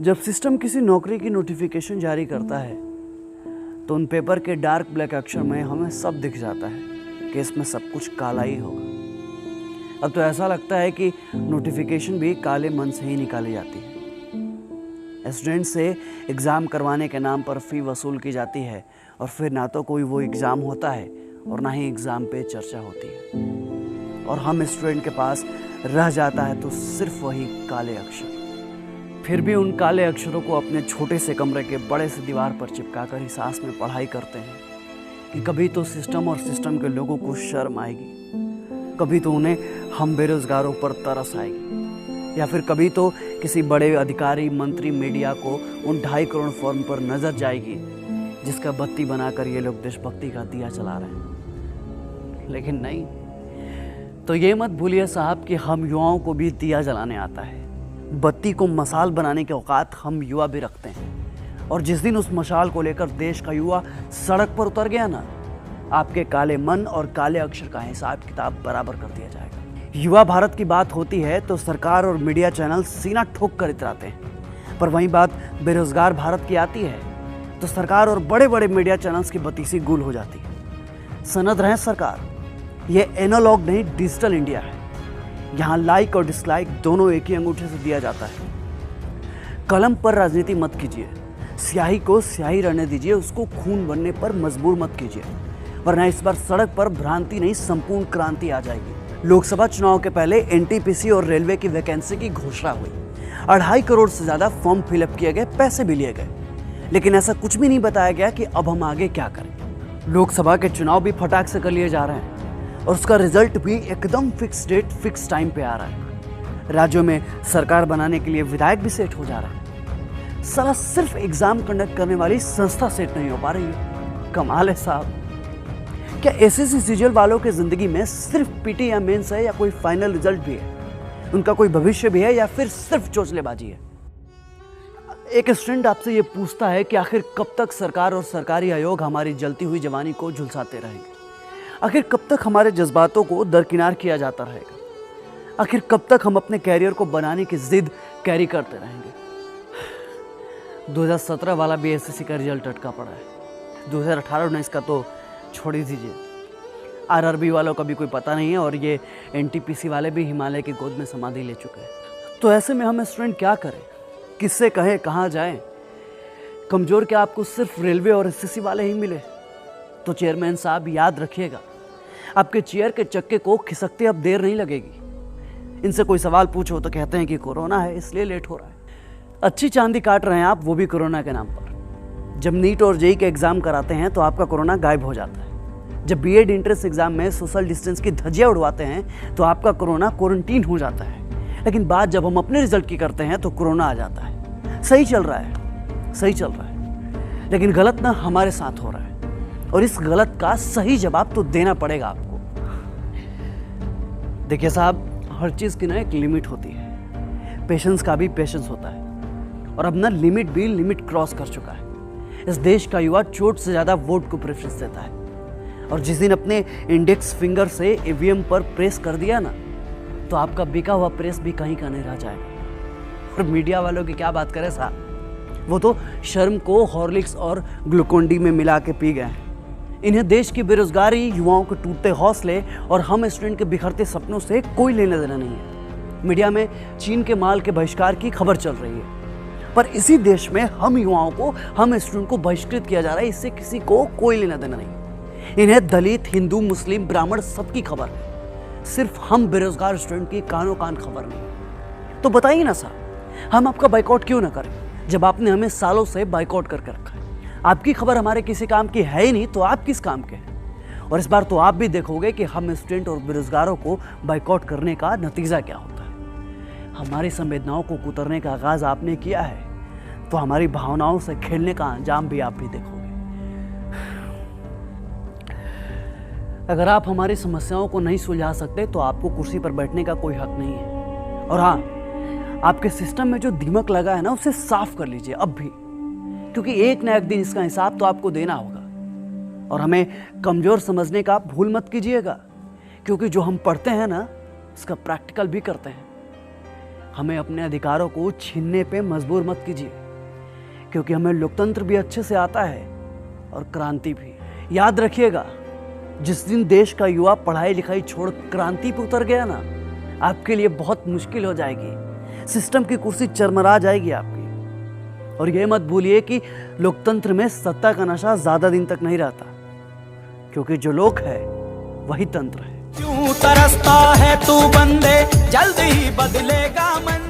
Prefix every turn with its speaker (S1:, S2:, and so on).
S1: जब सिस्टम किसी नौकरी की नोटिफिकेशन जारी करता है तो उन पेपर के डार्क ब्लैक अक्षर में हमें सब दिख जाता है कि इसमें सब कुछ काला ही होगा। अब तो ऐसा लगता है कि नोटिफिकेशन भी काले मन से ही निकाली जाती है। स्टूडेंट से एग्ज़ाम करवाने के नाम पर फ़ी वसूल की जाती है और फिर ना तो कोई वो एग्ज़ाम होता है और ना ही एग्ज़ाम पे चर्चा होती है, और हम स्टूडेंट के पास रह जाता है तो सिर्फ वही काले अक्षर। फिर भी उन काले अक्षरों को अपने छोटे से कमरे के बड़े से दीवार पर चिपका कर ही सांस में पढ़ाई करते हैं कि कभी तो सिस्टम और सिस्टम के लोगों को शर्म आएगी, कभी तो उन्हें हम बेरोजगारों पर तरस आएगी, या फिर कभी तो किसी बड़े अधिकारी मंत्री मीडिया को उन 2.5 करोड़ फॉर्म पर नजर जाएगी जिसका बत्ती बनाकर ये लोग देशभक्ति का दिया चला रहे हैं। लेकिन नहीं, तो ये मत भूलिए साहब कि हम युवाओं को भी दिया जलाने आता है। बत्ती को मसाल बनाने के औकात हम युवा भी रखते हैं, और जिस दिन उस मशाल को लेकर देश का युवा सड़क पर उतर गया ना, आपके काले मन और काले अक्षर का हिसाब किताब बराबर कर दिया जाएगा। युवा भारत की बात होती है तो सरकार और मीडिया चैनल सीना ठोक कर इतराते हैं, पर वहीं बात बेरोजगार भारत की आती है तो सरकार और बड़े बड़े मीडिया चैनल्स की बत्तीसी गुल हो जाती है। सनद रहे सरकार, ये एनालॉग नहीं डिजिटल इंडिया है। यहाँ लाइक और डिसलाइक दोनों एक ही अंगूठे से दिया जाता है। कलम पर राजनीति मत कीजिए, स्याही को स्याही रहने दीजिए, उसको खून बनने पर मजबूर मत कीजिए, वरना इस बार सड़क पर भ्रांति नहीं संपूर्ण क्रांति आ जाएगी। लोकसभा चुनाव के पहले एनटीपीसी और रेलवे की वैकेंसी की घोषणा हुई, 2.5 करोड़ से ज्यादा फॉर्म फिलअप किए गए, पैसे भी लिए गए, लेकिन ऐसा कुछ भी नहीं बताया गया कि अब हम आगे क्या करें। लोकसभा के चुनाव भी फटाक से कर लिए जा रहे हैं और उसका रिजल्ट भी एकदम फिक्स डेट फिक्स टाइम पे आ रहा है। राज्यों में सरकार बनाने के लिए विधायक भी सेट हो जा रहा है। साला सिर्फ एग्जाम कंडक्ट करने वाली संस्था सेट नहीं हो पा रही है। कमाल है साहब। क्या एसएससी सीजीएल वालों के जिंदगी में सिर्फ पीटी या मेंस है, या कोई फाइनल रिजल्ट भी है? उनका कोई भविष्य भी है, या फिर सिर्फ चोचलेबाजी है? एक स्टूडेंट आपसे ये पूछता है कि आखिर कब तक सरकार और सरकारी आयोग हमारी जलती हुई जवानी को झुलसाते रहेंगे? आखिर कब तक हमारे जज्बातों को दरकिनार किया जाता रहेगा? आखिर कब तक हम अपने कैरियर को बनाने की जिद कैरी करते रहेंगे? 2017 वाला भी एसएससी का रिजल्ट अटका पड़ा है। 2018-19 का तो छोड़ ही दीजिए। आरआरबी वालों का भी कोई पता नहीं है, और ये एनटीपीसी वाले भी हिमालय की गोद में समाधि ले चुके हैं। तो ऐसे में हम स्टूडेंट क्या करें? किससे कहें, कहाँ जाएं? कमजोर क्या आपको सिर्फ रेलवे और एसएससी वाले ही मिले? तो चेयरमैन साहब याद रखिएगा, आपके चेयर के चक्के को खिसकते अब देर नहीं लगेगी। इनसे कोई सवाल पूछो तो कहते हैं कि कोरोना है इसलिए लेट हो रहा है। अच्छी चांदी काट रहे हैं आप, वो भी कोरोना के नाम पर। जब नीट और जेईई के एग्जाम कराते हैं तो आपका कोरोना गायब हो जाता है। जब बीएड एंट्रेंस एग्जाम में सोशल डिस्टेंस की धज्जियां उड़वाते हैं तो आपका कोरोना क्वारंटीन हो जाता है। लेकिन बात जब हम अपने रिजल्ट की करते हैं तो कोरोना आ जाता है। सही चल रहा है, सही चल रहा है, लेकिन गलत ना हमारे साथ हो रहा है, और इस गलत का सही जवाब तो देना पड़ेगा आपको। देखिए साहब, हर चीज की ना एक लिमिट होती है। पेशेंस का भी पेशेंस होता है, और अब ना लिमिट भी लिमिट क्रॉस कर चुका है। इस देश का युवा चोट से ज्यादा वोट को प्रेफरेंस देता है, और जिस दिन अपने इंडेक्स फिंगर से ईवीएम पर प्रेस कर दिया ना, तो आपका बिका हुआ प्रेस भी कहीं का नहीं रह जाएगा। और मीडिया वालों की क्या बात करें साहब, वो तो शर्म को हॉर्लिक्स और ग्लूकोन डी में मिला के पी गए हैं। इन्हें देश की बेरोजगारी, युवाओं के टूटते हौसले और हम स्टूडेंट के बिखरते सपनों से कोई लेना देना नहीं है। मीडिया में चीन के माल के बहिष्कार की खबर चल रही है, पर इसी देश में हम युवाओं को, हम स्टूडेंट को बहिष्कृत किया जा रहा है। इससे किसी को कोई लेना देना नहीं। इन्हें दलित, हिंदू, मुस्लिम, ब्राह्मण सबकी खबर है, सिर्फ हम बेरोजगार स्टूडेंट की कानों कान खबर नहीं। तो बताइए ना साहब, हम आपका बाइकआउट क्यों ना करें जब आपने हमें सालों से बाइकआउट करके रखा है? आपकी खबर हमारे किसी काम की है ही नहीं, तो आप किस काम के हैं? और इस बार तो आप भी देखोगे कि हम स्टूडेंट और बेरोजगारों को बाइकआउट करने का नतीजा क्या होता है। हमारी संवेदनाओं को कुतरने का आगाज आपने किया है, तो हमारी भावनाओं से खेलने का अंजाम भी आप भी देखोगे। अगर आप हमारी समस्याओं को नहीं सुलझा सकते तो आपको कुर्सी पर बैठने का कोई हक नहीं है। और हाँ, आपके सिस्टम में जो दीमक लगा है ना, उसे साफ कर लीजिए अब भी, क्योंकि एक न एक दिन इसका हिसाब तो आपको देना होगा। और हमें कमजोर समझने का भूल मत कीजिएगा, क्योंकि जो हम पढ़ते हैं ना, उसका प्रैक्टिकल भी करते हैं। हमें अपने अधिकारों को छीनने पे मजबूर मत कीजिए, क्योंकि हमें लोकतंत्र भी अच्छे से आता है और क्रांति भी। याद रखिएगा, जिस दिन देश का युवा पढ़ाई लिखाई छोड़ क्रांति पे उतर गया ना, आपके लिए बहुत मुश्किल हो जाएगी। सिस्टम की कुर्सी चरमरा जाएगी आपकी। और ये मत भूलिए कि लोकतंत्र में सत्ता का नशा ज्यादा दिन तक नहीं रहता, क्योंकि जो लोक है वही तंत्र है।
S2: क्यों तरसता है तू बंदे, जल्द ही बदलेगा मन।